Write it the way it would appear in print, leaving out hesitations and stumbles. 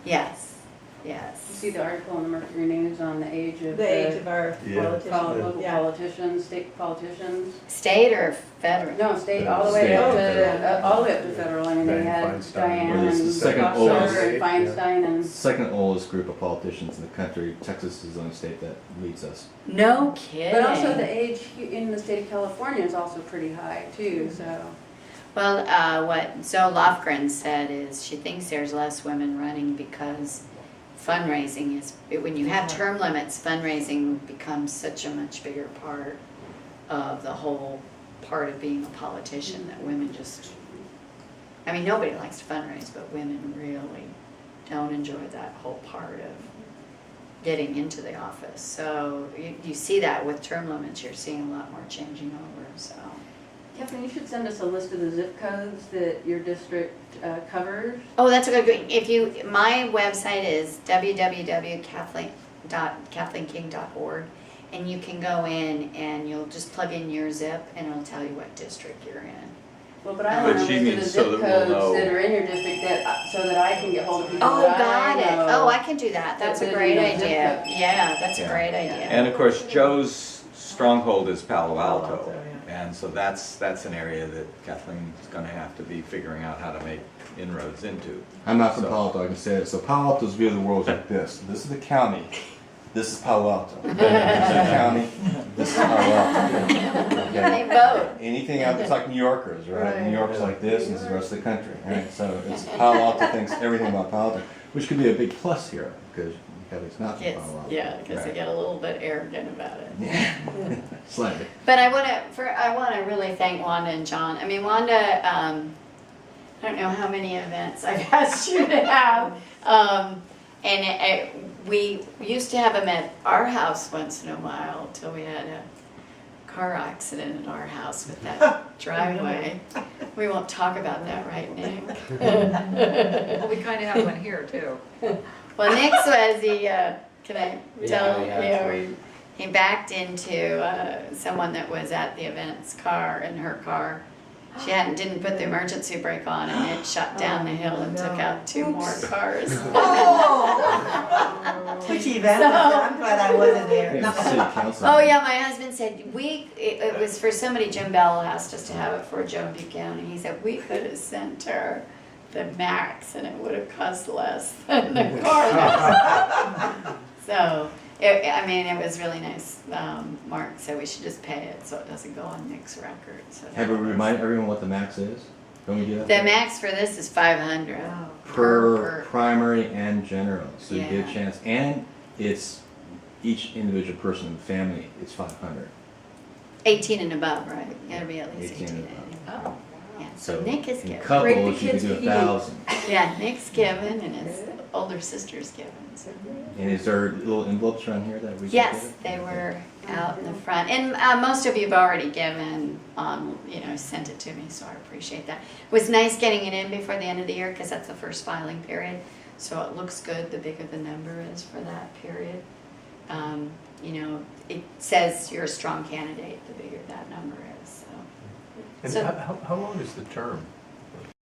Yes, You yes. see the article in the Mercury News on the age of our local Yeah. politicians, state politicians. State or federal? No, state, all the way State up and to, all the way up to federal. I mean, they Diane had Feinstein. Diane Well, and it's the second Foster oldest. and Feinstein and. Second oldest group of politicians in the country. Texas is the only state that leads us. No kidding. But also the age in the state of California is also pretty high too, so. Well, what Zoe Lofgren said is she thinks there's less women running because fundraising is, when you have term limits, fundraising becomes such a much bigger part of the whole part of being a politician that women just, I mean, nobody likes to fundraise, but women really don't enjoy that whole part of getting into the office. So you see that with term limits, you're seeing a lot more changing over, so. Kathleen, you should send us a list of the zip codes that your district covers. Oh, that's a good, if you, my website is www.kathleenking.org, and you can go in and you'll just plug in your zip and it'll tell you what district you're in. Well, but I But want to she list of the means so zip that we'll codes know. that are in your district that, so that I can get hold of people Oh, that got I it. know. Oh, I can do that. That's a That great live in those zip idea. codes. Yeah, that's a Yeah. great idea. And of course, Joe's stronghold is Palo Palo Alto. Alto, yeah. And so that's an area that Kathleen's gonna have to be figuring out how to make inroads into. I'm not from So- Palo Alto, I can say it. So Palo Alto's view of the world is like this. This is the county. This is Palo Alto. This is the county. This is Palo Alto. They Okay. vote. Anything out there's like New Yorkers, right? Right. New York's like this, and this is the rest of the country, right? So it's Palo Alto thinks everything about Palo Alto, which could be a big plus here because Kathleen's not from Yes, Palo Alto. yeah, because they Right. get a little bit arrogant about it. Yeah, slightly. But I want to really thank Wanda and John. I mean, Wanda, I don't know how many events I've asked you to have. We used to have them at our house once in a while till we had a car accident at our house with that driveway. We won't talk about that, right, Nick? Well, we kind of have one here too. Well, Nick's was can I tell? we have Yeah, he backed into someone that was at the event's car, in her car. She didn't put the emergency brake on, and it shot down the hill and took out two more cars. Which event was that? I'm glad I wasn't there. Yeah, it's city council. Oh yeah, my husband said it was for somebody. Jim Bell asked us to have it for Joan Buchanan. He said we could have sent her the Max, and it would have cost less than the car. So I mean, it was really nice. Mark said we should just pay it so it doesn't go on Nick's record. So Have we remind everyone what the max is? Don't we do that? the max for this is $500 Per primary and general, so you get Yeah. a chance, and it's each individual person in the family, it's 500. 18 and above, right? You gotta be at least 18 18. and above. Oh, yeah. So Nick is in giving. couples, Break the you can kids do to eat. 1,000. Yeah, Nick's giving, and his older sister's giving. So. And is there little envelopes around here that we can Yes, get? they were out in the front, and most of you have already given, sent it to me, so I appreciate that. It was nice getting it in before the end of the year, because that's the first filing period, so it looks good the bigger the number is for that period. It says you're a strong candidate, the bigger that number is, so. And So- how long is the term?